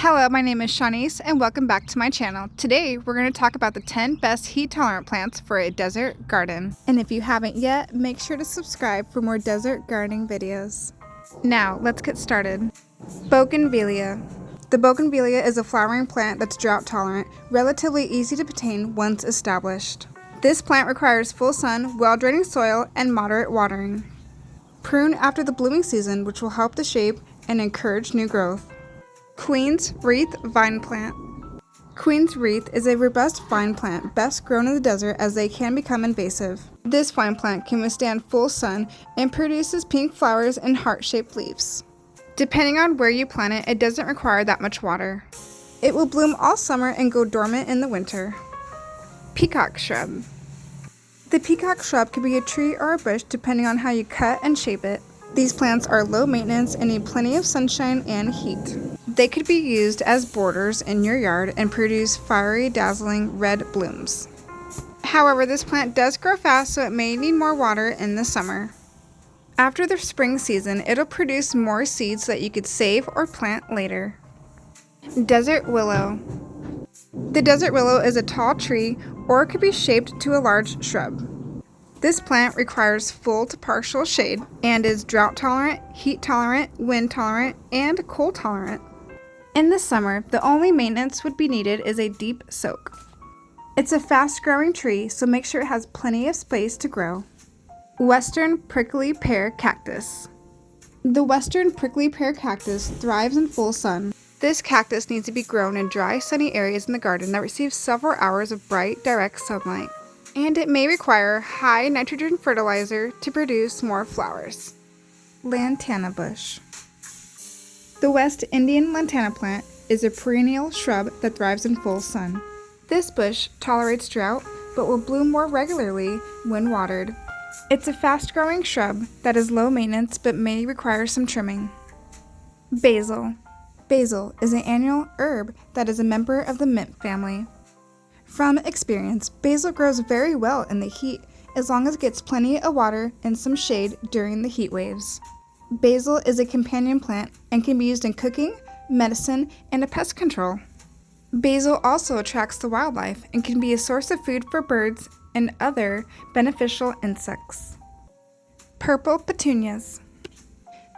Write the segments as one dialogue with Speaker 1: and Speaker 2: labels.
Speaker 1: Hello, my name is Shanice and welcome back to my channel. Today we're going to talk about the 10 best heat tolerant plants for a desert garden. And if you haven't yet, make sure to subscribe for more desert gardening videos. Now let's get started. Bougainvillea. The bougainvillea is a flowering plant that's drought tolerant, relatively easy to obtain once established. This plant requires full sun, well-draining soil, and moderate watering. Prune after the blooming season, which will help the shape and encourage new growth. Queen's Wreath Vine Plant. Queen's Wreath is a robust vine plant best grown in the desert as they can become invasive. This vine plant can withstand full sun and produces pink flowers and heart-shaped leaves. Depending on where you plant it, it doesn't require that much water. It will bloom all summer and go dormant in the winter. Peacock Shrub. The peacock shrub can be a tree or a bush depending on how you cut and shape it. These plants are low maintenance and need plenty of sunshine and heat. They could be used as borders in your yard and produce fiery, dazzling red blooms. However, this plant does grow fast, so it may need more water in the summer. After the spring season, it'll produce more seeds that you could save or plant later. Desert Willow. The desert willow is a tall tree or it could be shaped to a large shrub. This plant requires full to partial shade and is drought tolerant, heat tolerant, wind tolerant, and cold tolerant. In the summer, the only maintenance would be needed is a deep soak. It's a fast-growing tree, so make sure it has plenty of space to grow. Western Prickly Pear Cactus. The western prickly pear cactus thrives in full sun. This cactus needs to be grown in dry, sunny areas in the garden that receive several hours of bright, direct sunlight. And it may require high nitrogen fertilizer to produce more flowers. Lantana Bush. The West Indian lantana plant is a perennial shrub that thrives in full sun. This bush tolerates drought but will bloom more regularly when watered. It's a fast-growing shrub that is low maintenance but may require some trimming. Basil. Basil is an annual herb that is a member of the mint family. From experience, basil grows very well in the heat as long as it gets plenty of water and some shade during the heat waves. Basil is a companion plant and can be used in cooking, medicine, and pest control. Basil also attracts the wildlife and can be a source of food for birds and other beneficial insects. Purple petunias.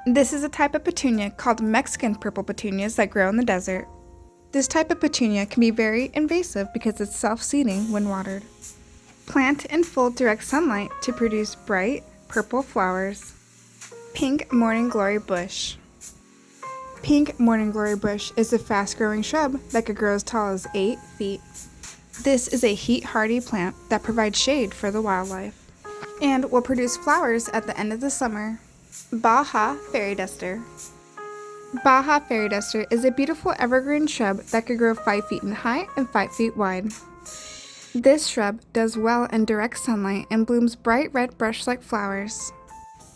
Speaker 1: This is a type of petunia called Mexican purple petunias that grow in the desert. This type of petunia can be very invasive because it's self-seeding when watered. Plant in full direct sunlight to produce bright purple flowers. Pink Morning Glory Bush. Pink Morning Glory Bush is a fast-growing shrub that could grow as tall as 8 feet. This is a heat-hardy plant that provides shade for the wildlife and will produce flowers at the end of the summer. Baja Fairy Duster. Baja Fairy Duster is a beautiful evergreen shrub that could grow 5 feet in height and 5 feet wide. This shrub does well in direct sunlight and blooms bright red brush-like flowers.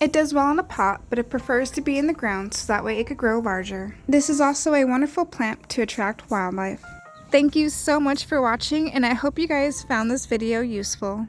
Speaker 1: It does well in a pot, but it prefers to be in the ground so that way it could grow larger. This is also a wonderful plant to attract wildlife. Thank you so much for watching, and I hope you guys found this video useful.